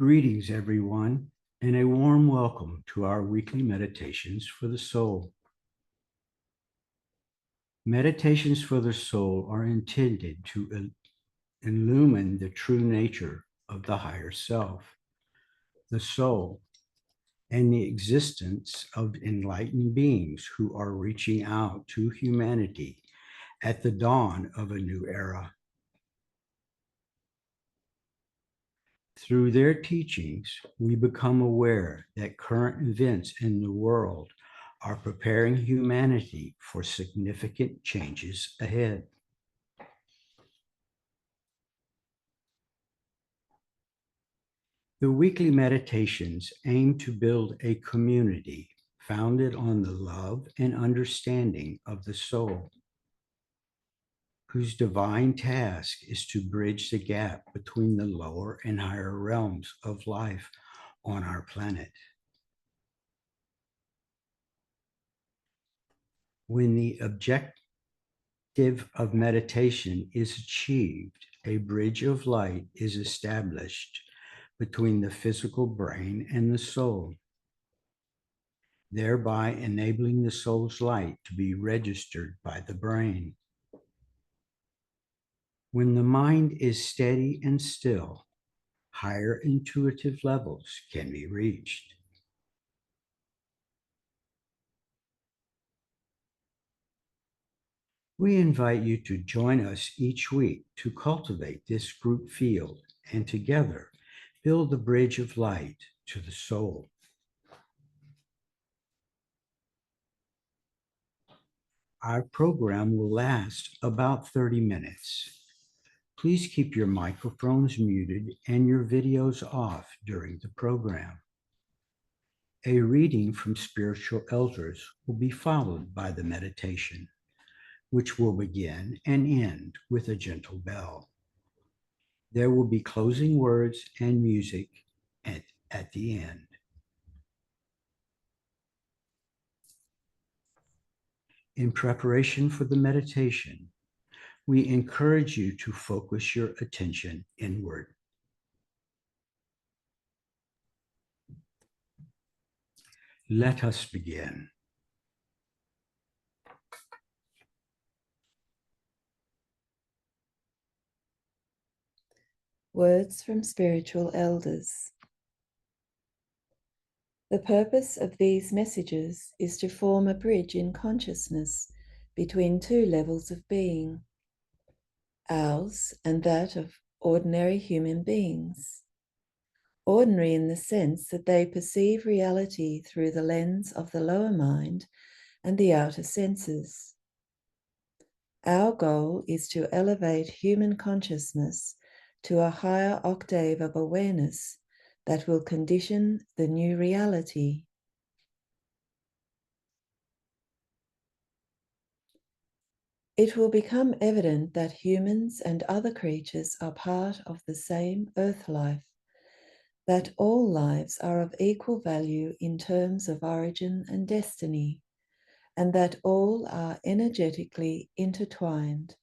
Greetings, everyone, and a warm welcome to our weekly meditations for the soul. Meditations for the soul are intended to illumine the true nature of the higher self, the soul, and the existence of enlightened beings who are reaching out to humanity at the dawn of a new era. Through their teachings, we become aware that current events in the world are preparing humanity for significant changes ahead. The weekly meditations aim to build a community founded on the love and understanding of the soul, whose divine task is to bridge the gap between the lower and higher realms of life on our planet. When the objective of meditation is achieved, a bridge of light is established between the physical brain and the soul, thereby enabling the soul's light to be registered by the brain. When the mind is steady and still, higher intuitive levels can be reached. We invite you to join us each week to cultivate this group field and together build the bridge of light to the soul. Our program will last about 30 minutes. Please keep your microphones muted and your videos off during the program. A reading from spiritual elders will be followed by the meditation, which will begin and end with a gentle bell. There will be closing words and music at the end. In preparation for the meditation, we encourage you to focus your attention inward. Let us begin. Words from spiritual elders. The purpose of these messages is to form a bridge in consciousness between two levels of being, ours and that of ordinary human beings. Ordinary in the sense that they perceive reality through the lens of the lower mind and the outer senses. Our goal is to elevate human consciousness to a higher octave of awareness that will condition the new reality. It will become evident that humans and other creatures are part of the same earth life, that all lives are of equal value in terms of origin and destiny, and that all are energetically intertwined.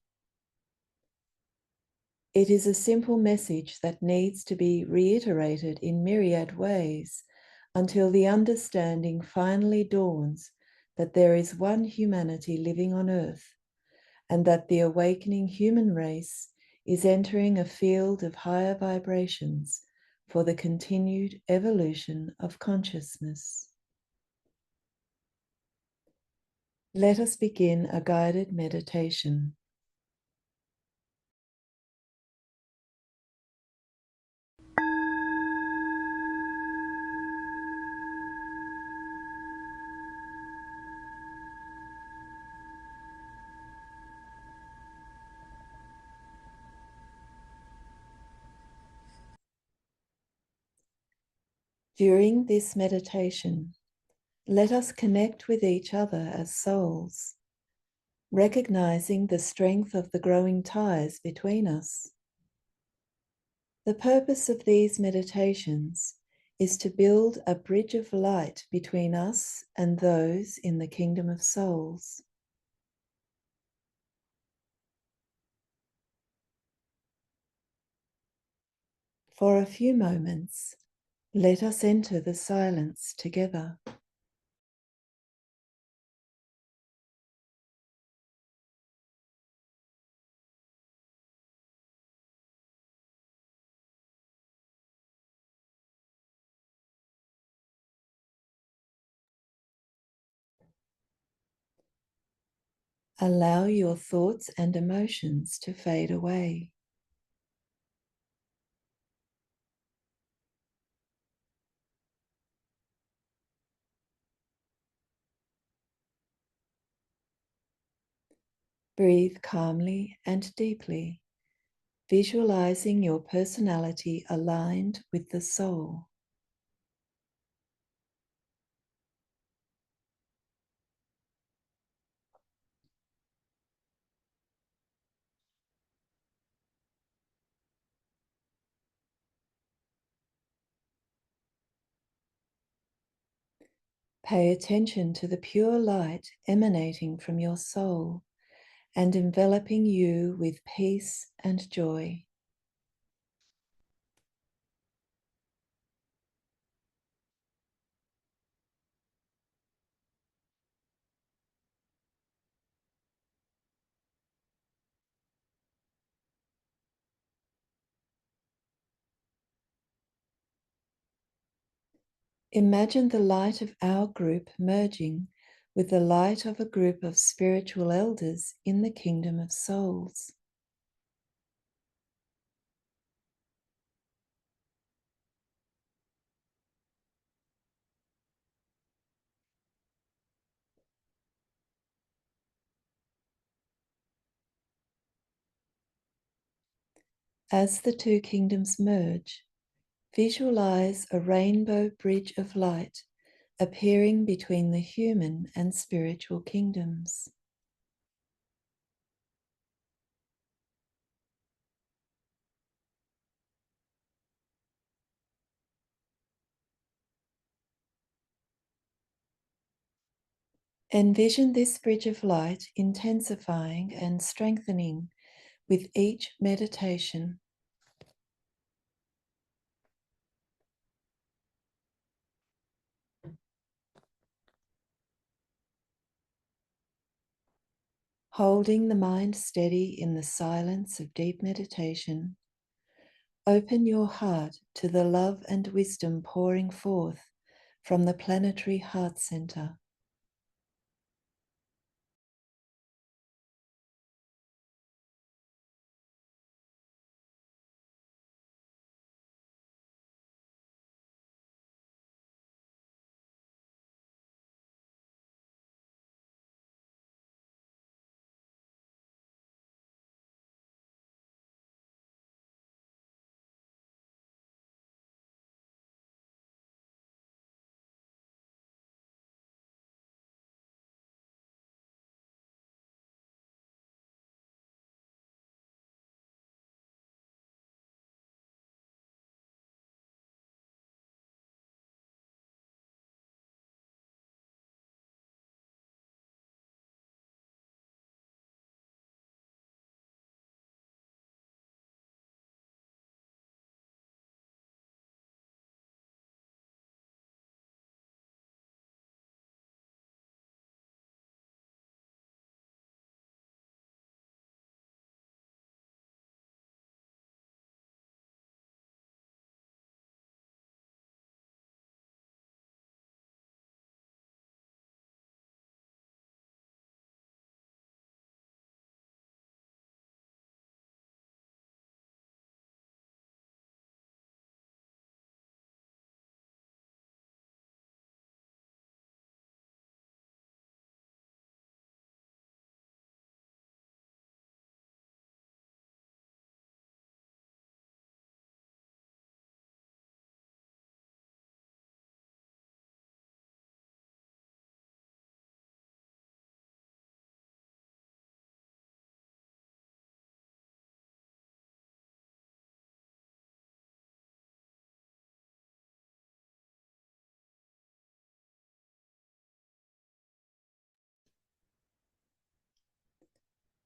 It is a simple message that needs to be reiterated in myriad ways until the understanding finally dawns that there is one humanity living on Earth, and that the awakening human race is entering a field of higher vibrations for the continued evolution of consciousness. Let us begin a guided meditation. During this meditation, let us connect with each other as souls, recognizing the strength of the growing ties between us. The purpose of these meditations is to build a bridge of light between us and those in the kingdom of souls. For a few moments, Let us enter the silence together. Allow your thoughts and emotions to fade away. Breathe calmly and deeply, visualizing your personality aligned with the soul. Pay attention to the pure light emanating from your soul and enveloping you with peace and joy. Imagine the light of our group merging with the light of a group of spiritual elders in the kingdom of souls. As the two kingdoms merge, visualize a rainbow bridge of light appearing between the human and spiritual kingdoms. Envision this bridge of light intensifying and strengthening with each meditation. Holding the mind steady in the silence of deep meditation, open your heart to the love and wisdom pouring forth from the planetary heart center.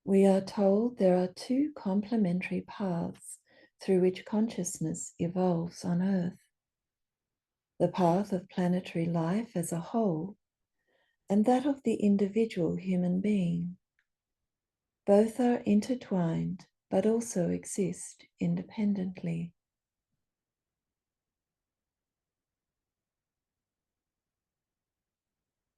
We are told there are two complementary paths through which consciousness evolves on Earth. the path of planetary life as a whole, and that of the individual human being. Both are intertwined, but also exist independently.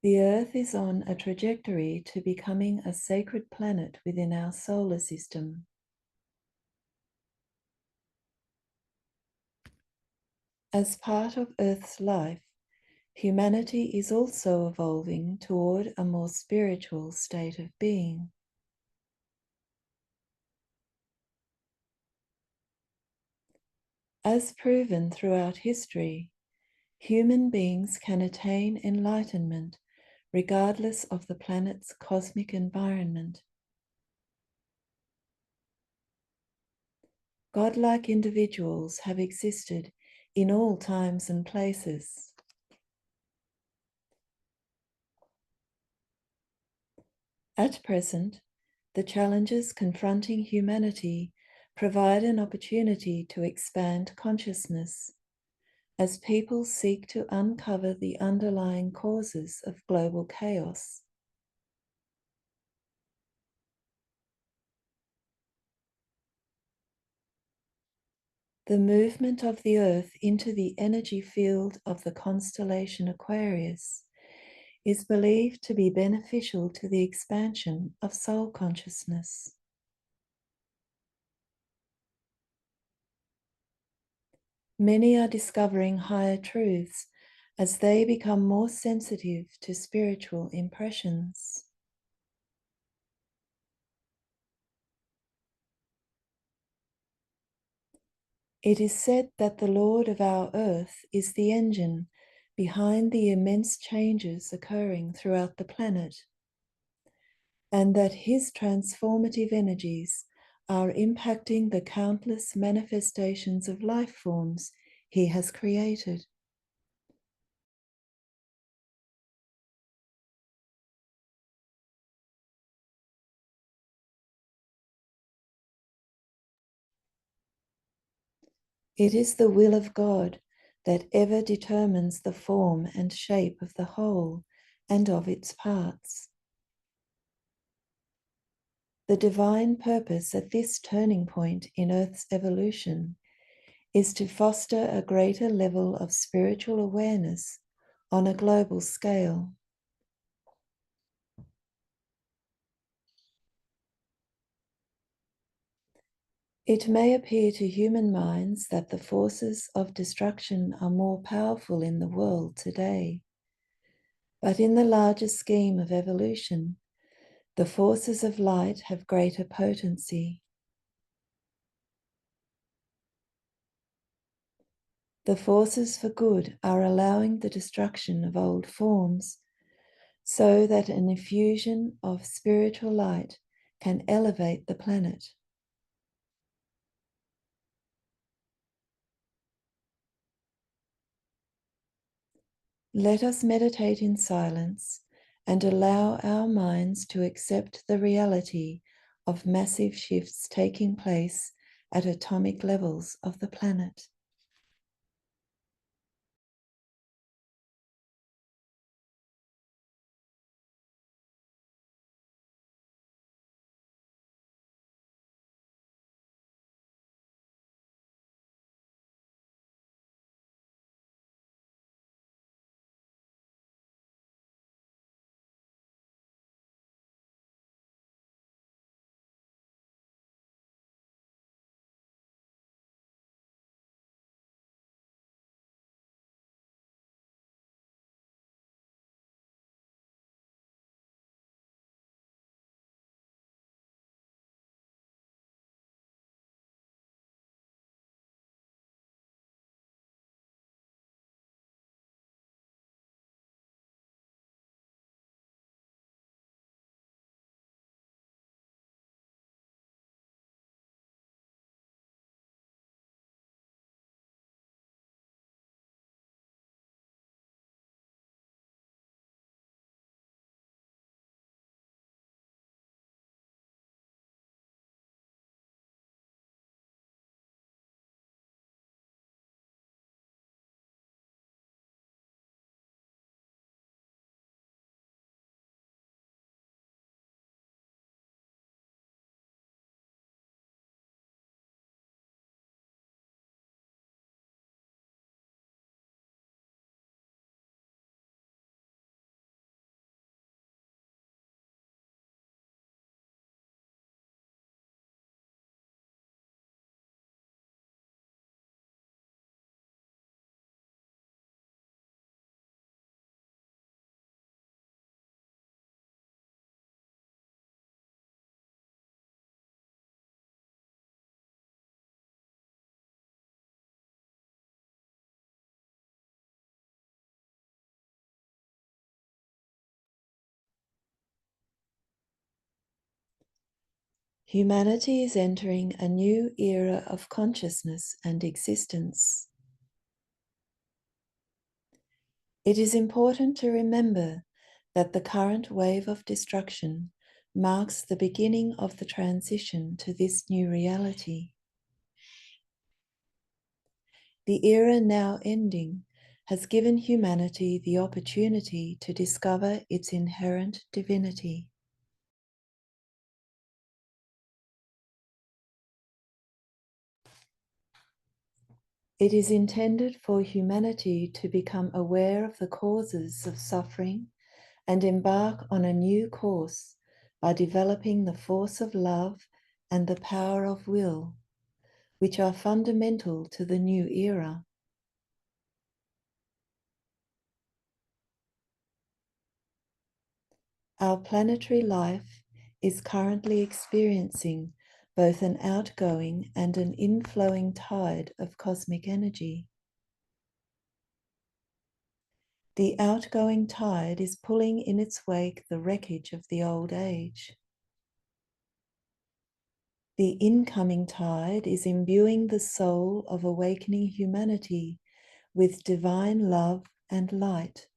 The Earth is on a trajectory to becoming a sacred planet within our solar system. As part of Earth's life, humanity is also evolving toward a more spiritual state of being. As proven throughout history, human beings can attain enlightenment regardless of the planet's cosmic environment. Godlike individuals have existed in all times and places. At present, the challenges confronting humanity provide an opportunity to expand consciousness as people seek to uncover the underlying causes of global chaos. The movement of the Earth into the energy field of the constellation Aquarius is believed to be beneficial to the expansion of soul consciousness. Many are discovering higher truths as they become more sensitive to spiritual impressions. It is said that the Lord of our earth is the engine behind the immense changes occurring throughout the planet, and that his transformative energies are impacting the countless manifestations of life forms he has created. It is the will of God that ever determines the form and shape of the whole and of its parts. The divine purpose at this turning point in Earth's evolution is to foster a greater level of spiritual awareness on a global scale. It may appear to human minds that the forces of destruction are more powerful in the world today, but in the larger scheme of evolution, the forces of light have greater potency. The forces for good are allowing the destruction of old forms so that an infusion of spiritual light can elevate the planet. Let us meditate in silence and allow our minds to accept the reality of massive shifts taking place at atomic levels of the planet. Humanity is entering a new era of consciousness and existence. It is important to remember that the current wave of destruction marks the beginning of the transition to this new reality. The era now ending has given humanity the opportunity to discover its inherent divinity. It is intended for humanity to become aware of the causes of suffering and embark on a new course by developing the force of love and the power of will, which are fundamental to the new era. Our planetary life is currently experiencing both an outgoing and an inflowing tide of cosmic energy. The outgoing tide is pulling in its wake the wreckage of the old age. The incoming tide is imbuing the soul of awakening humanity with divine love and light.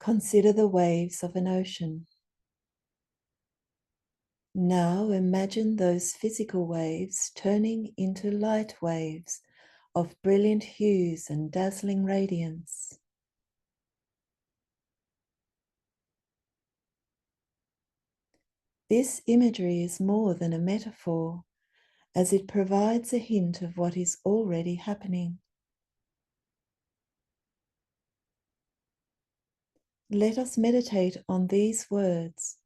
Consider the waves of an ocean. Now imagine those physical waves turning into light waves of brilliant hues and dazzling radiance. This imagery is more than a metaphor, as it provides a hint of what is already happening. Let us meditate on these words,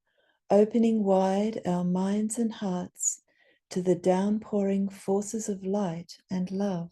opening wide our minds and hearts to the downpouring forces of light and love.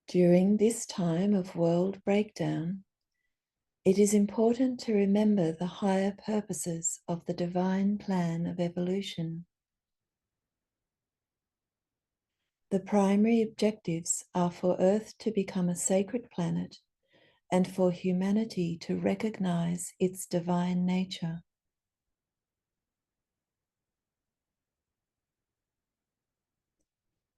During this time of world breakdown, it is important to remember the higher purposes of the divine plan of evolution. The primary objectives are for Earth to become a sacred planet and for humanity to recognize its divine nature.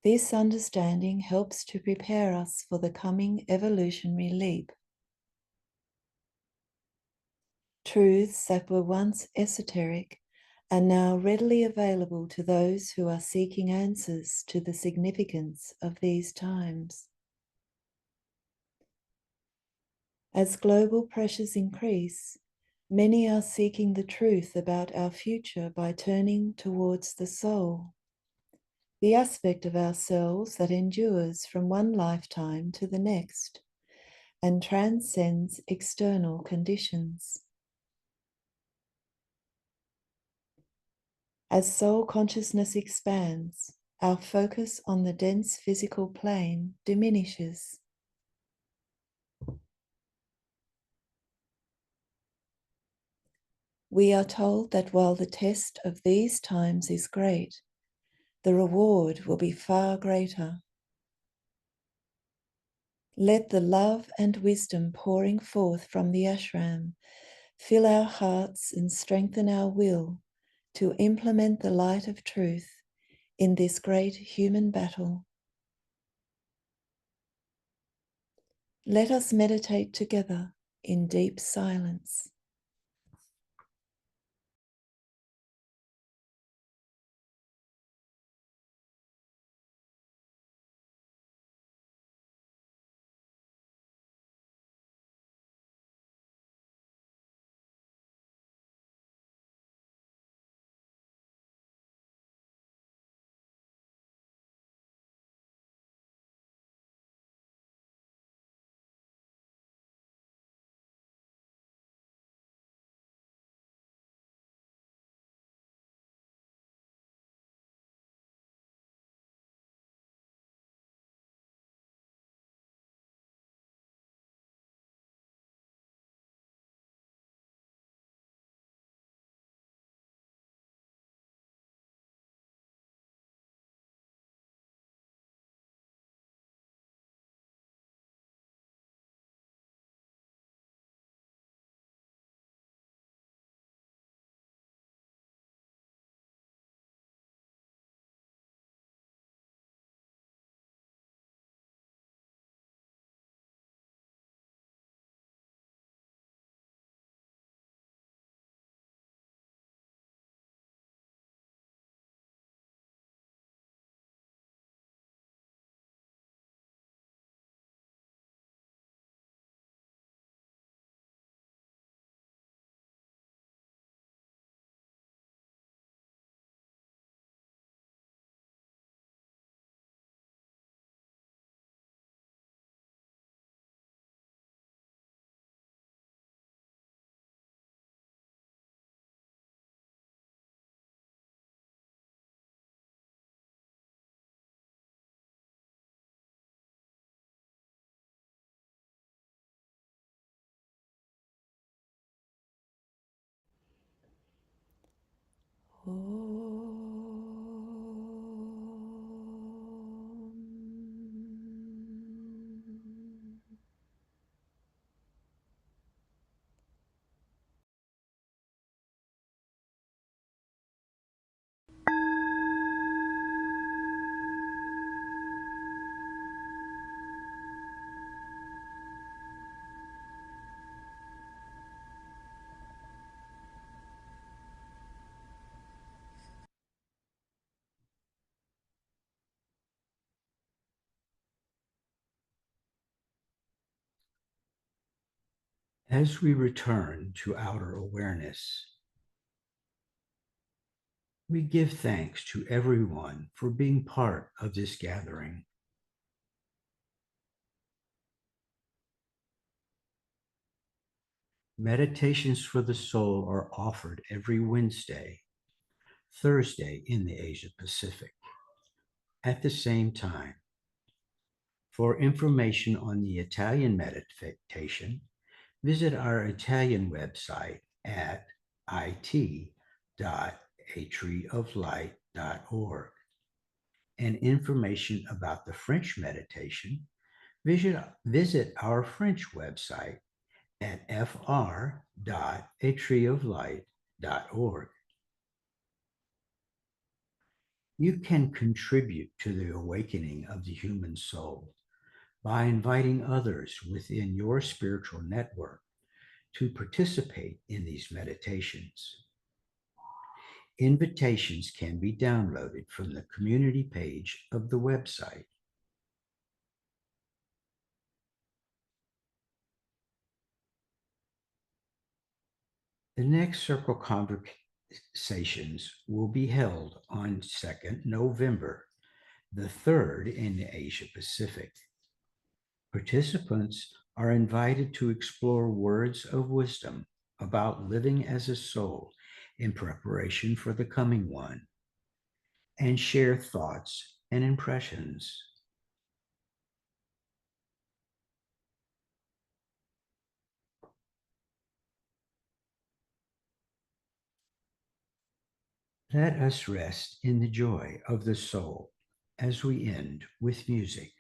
This understanding helps to prepare us for the coming evolutionary leap. Truths that were once esoteric are now readily available to those who are seeking answers to the significance of these times. As global pressures increase, many are seeking the truth about our future by turning towards the soul, the aspect of ourselves that endures from one lifetime to the next and transcends external conditions. As soul consciousness expands, our focus on the dense physical plane diminishes. We are told that while the test of these times is great, the reward will be far greater. Let the love and wisdom pouring forth from the ashram fill our hearts and strengthen our will to implement the light of truth in this great human battle. Let us meditate together in deep silence. As we return to outer awareness, we give thanks to everyone for being part of this gathering. Meditations for the soul are offered every Wednesday, Thursday in the Asia Pacific, at the same time. For information on the Italian meditation, visit our Italian website at it.atreeoflight.org. And information about the French meditation, visit our French website at fr.atreeoflight.org. You can contribute to the awakening of the human soul by inviting others within your spiritual network to participate in these meditations. Invitations can be downloaded from the community page of the website. The next circle conversations will be held on 2nd November, the third in Asia Pacific. Participants are invited to explore words of wisdom about living as a soul in preparation for the coming one, and share thoughts and impressions. Let us rest in the joy of the soul as we end with music.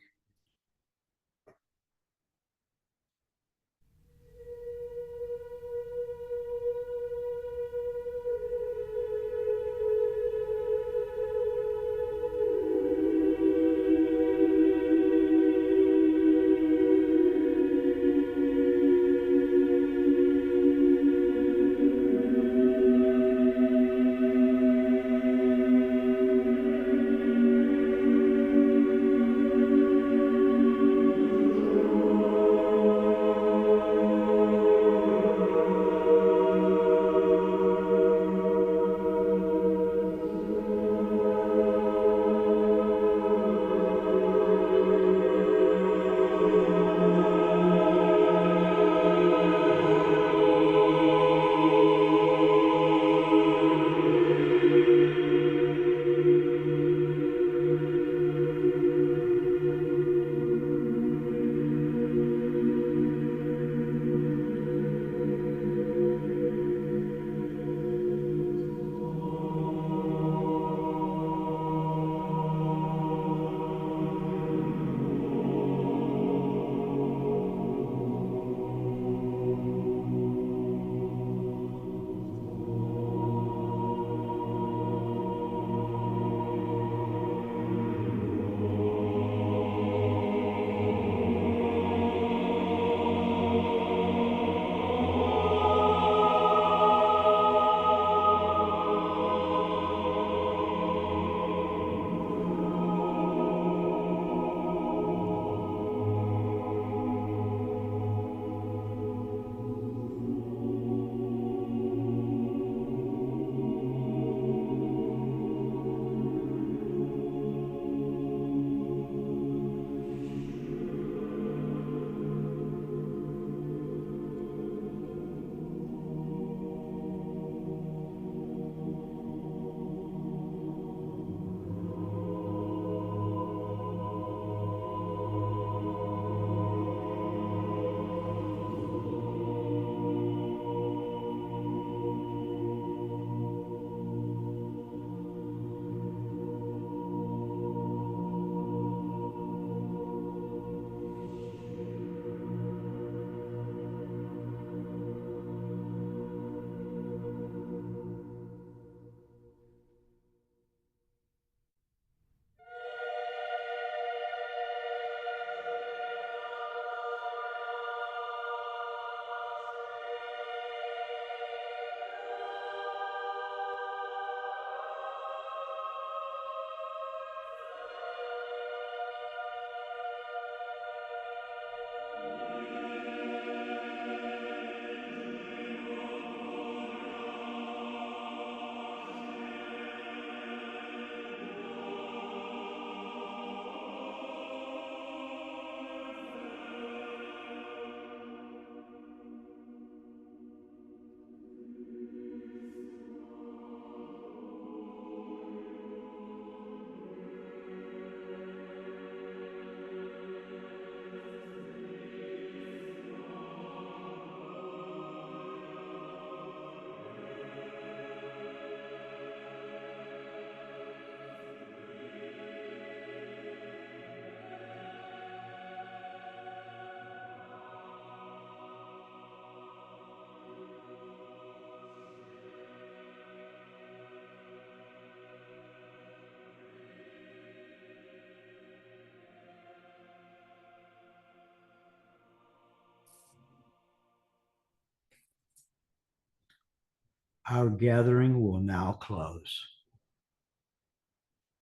Our gathering will now close.